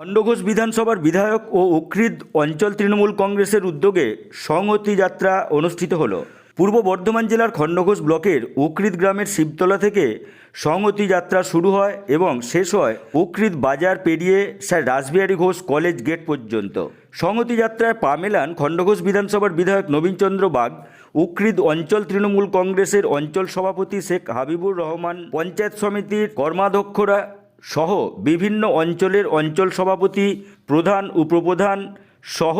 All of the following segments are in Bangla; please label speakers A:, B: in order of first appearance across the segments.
A: খণ্ডঘোষ বিধানসভার বিধায়ক ও উকৃদ অঞ্চল তৃণমূল কংগ্রেসের উদ্যোগে সংহতি যাত্রা অনুষ্ঠিত হলো। পূর্ব বর্ধমান জেলার খণ্ডঘোষ ব্লকের উকৃদ গ্রামের শিবতলা থেকে সংহতি যাত্রা শুরু হয় এবং শেষ হয় উকৃদ বাজার পেরিয়ে Sir Rashbehari Ghosh college gate পর্যন্ত। সংহতি যাত্রায় পা মেলান খণ্ডঘোষ বিধানসভার বিধায়ক নবীনচন্দ্র বাগ, উকৃদ অঞ্চল তৃণমূল কংগ্রেসের অঞ্চল সভাপতি শেখ হাবিবুর রহমান, পঞ্চায়েত সমিতির কর্মাধ্যক্ষরা সহ বিভিন্ন অঞ্চলের অঞ্চল সভাপতি, প্রধান, উপপ্রধান সহ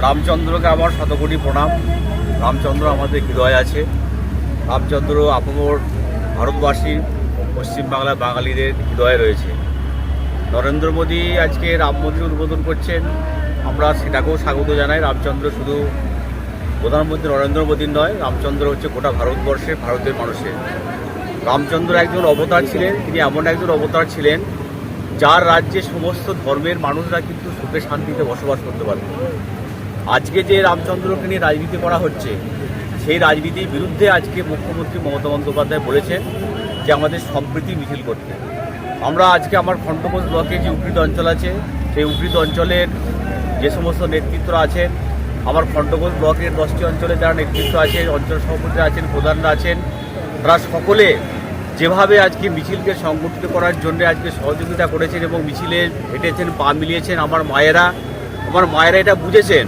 B: রামচন্দ্রকে আমার শতকোটি প্রণাম। রামচন্দ্র আমাদের হৃদয়ে আছে। রামচন্দ্র আপামর ভারতবাসী, পশ্চিমবাংলার বাঙালিদের হৃদয়ে রয়েছে। নরেন্দ্র মোদী আজকে রাম মন্দির উদ্বোধন করছেন, আমরা সেটাকেও স্বাগত জানাই। রামচন্দ্র শুধু প্রধানমন্ত্রী নরেন্দ্র মোদীর নয়, রামচন্দ্র হচ্ছে গোটা ভারতবর্ষের, ভারতের মানুষের। রামচন্দ্র একজন অবতার ছিলেন। তিনি এমন একজন অবতার ছিলেন যার রাজ্যে সমস্ত ধর্মের মানুষরা কিন্তু সুখে শান্তিতে বসবাস করতে পারত। আজকে যে রামচন্দ্রকে নিয়ে রাজনীতি করা হচ্ছে, সেই রাজনীতির বিরুদ্ধে আজকে মুখ্যমন্ত্রী মমতা বন্দ্যোপাধ্যায় বলেছেন যে আমাদের সম্প্রীতি মিছিল করতে। আমরা আজকে আমার খণ্ডঘোষ ব্লকে যে উপকৃত অঞ্চল আছে, সেই উপকৃত অঞ্চলের যে সমস্ত নেতৃত্বরা আছেন, আমার খণ্ডঘোষ ব্লকের 10টি অঞ্চলে যারা নেতৃত্ব আছে, অঞ্চল সভাপতিরা আছেন, প্রধানরা আছেন, তারা সকলে যেভাবে আজকে মিছিলকে সংগঠিত করার জন্য আজকে সহযোগিতা করেছেন এবং মিছিলে হেঁটেছেন, পা মিলিয়েছেন। আমার মায়েরা এটা বুঝেছেন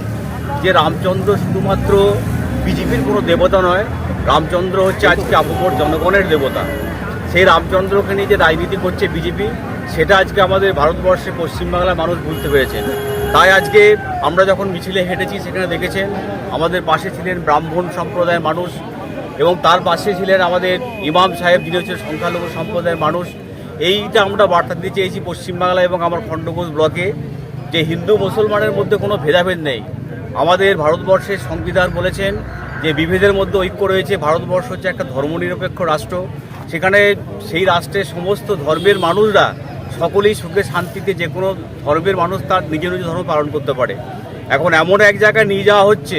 B: যে রামচন্দ্র শুধুমাত্র বিজেপির কোনো দেবতা নয়, রামচন্দ্র হচ্ছে আজকে আপামর জনগণের দেবতা। সেই রামচন্দ্রকে নিয়ে যে রাজনীতি করছে বিজেপি, সেটা আজকে আমাদের ভারতবর্ষে পশ্চিমবাংলার মানুষ বুঝতে পেরেছেন। তাই আজকে আমরা যখন মিছিলে হেঁটেছি সেখানে দেখেছেন আমাদের পাশে ছিলেন ব্রাহ্মণ সম্প্রদায়ের মানুষ এবং তার পাশে ছিলেন আমাদের ইমাম সাহেব, যিনি হচ্ছেন সংখ্যালঘু সম্প্রদায়ের মানুষ। এইটা আমরা বার্তা দিতে চেয়েছি পশ্চিমবাংলা এবং আমার খণ্ডঘোষ ব্লকে, যে হিন্দু মুসলমানের মধ্যে কোনো ভেদাভেদ নেই। আমাদের ভারতবর্ষের সংবিধান বলেছেন যে বিভেদের মধ্যে ঐক্য রয়েছে। ভারতবর্ষ হচ্ছে একটা ধর্মনিরপেক্ষ রাষ্ট্র, সেখানে সেই রাষ্ট্রের সমস্ত ধর্মের মানুষরা সকলেই সুখে শান্তিতে যে কোনো ধর্মের মানুষ তার নিজের নিজের ধর্ম পালন করতে পারে। এখন এমন এক জায়গায় নিয়ে যাওয়া হচ্ছে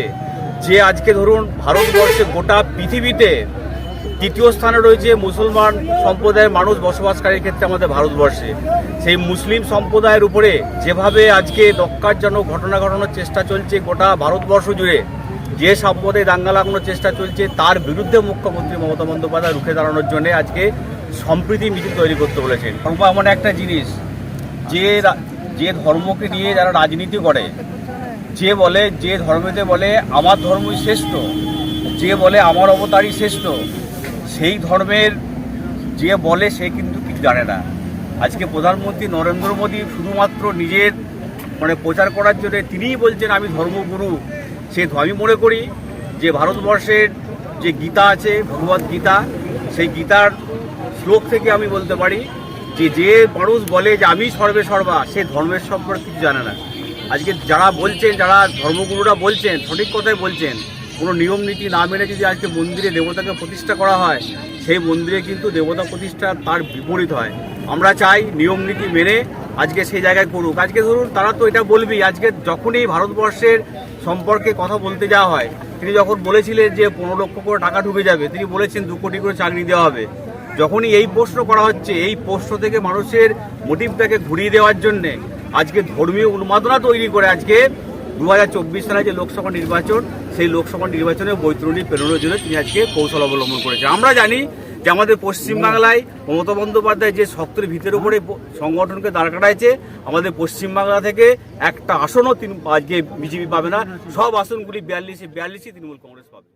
B: যে আজকে ধরুন ভারতবর্ষে গোটা পৃথিবীতে তৃতীয় স্থানে রয়েছে মুসলমান সম্প্রদায়ের মানুষ বসবাসকারীর ক্ষেত্রে আমাদের ভারতবর্ষে। সেই মুসলিম সম্প্রদায়ের উপরে যেভাবে আজকে ন্যক্কারজনক ঘটনা ঘটানোর চেষ্টা চলছে গোটা ভারতবর্ষ জুড়ে, যে সম্প্রদায় দাঙ্গা লাগানোর চেষ্টা চলছে, তার বিরুদ্ধে মুখ্যমন্ত্রী মমতা বন্দ্যোপাধ্যায় রুখে দাঁড়ানোর জন্য আজকে সম্প্রীতি মিছিল তৈরি করতে বলেছেন। ধর্ম এমন একটা জিনিস যে ধর্মকে নিয়ে যারা রাজনীতি করে, যে ধর্মেতে বলে আমার ধর্মই শ্রেষ্ঠ, যে বলে আমার অবতারই শ্রেষ্ঠ, সেই ধর্মের যে বলে সে কিন্তু কিছু জানে না। আজকে প্রধানমন্ত্রী নরেন্দ্র মোদী শুধুমাত্র নিজের প্রচার করার জন্য তিনিই বলছেন আমি ধর্মগুরু। আমি মনে করি যে ভারতবর্ষের যে গীতা আছে, ভগবদ গীতা, সেই গীতার শ্লোক থেকে আমি বলতে পারি যে মানুষ বলে যে আমি সর্বে সর্বা, সে ধর্মের সম্পর্কে কিছু জানে না। আজকে যারা বলছেন, যারা ধর্মগুরুরা বলছেন, সঠিক কথাই বলছেন। কোনো নিয়ম নীতি না মেনে যদি আজকে মন্দিরে দেবতাকে প্রতিষ্ঠা করা হয়, সেই মন্দিরে কিন্তু দেবতা প্রতিষ্ঠা তার বিপরীত হয়। আমরা চাই নিয়ম নীতি মেনে আজকে সেই জায়গায় করুক। আজকে ধরুন তারা তো এটা বলবেই, আজকে যখনই ভারতবর্ষের সম্পর্কে কথা বলতে যাওয়া হয়, তিনি যখন বলেছিলেন যে 15 লক্ষ করে টাকা ঢুকে যাবে, তিনি বলেছেন 2 কোটি করে চাকরি দেওয়া হবে। যখনই এই প্রশ্ন করা হচ্ছে, এই প্রশ্ন থেকে মানুষের মোটিভটাকে ঘুরিয়ে দেওয়ার জন্যে আজকে ধর্মীয় উন্মাদনা তৈরি করে আজকে 2024 সালে যে লোকসভা নির্বাচন, সেই লোকসভা নির্বাচনে বৈতরণী প্রেরণের জন্য তিনি আজকে কৌশল অবলম্বন করেছেন। আমরা জানি যে আমাদের পশ্চিমবাংলায় মমতা বন্দ্যোপাধ্যায় যে শক্তের ভিতের উপরে সংগঠনকে দাঁড় করাইছে, আমাদের পশ্চিমবাংলা থেকে একটা আসনও আজকে বিজেপি পাবে না। সব আসনগুলি 42 তৃণমূল কংগ্রেস পাবে।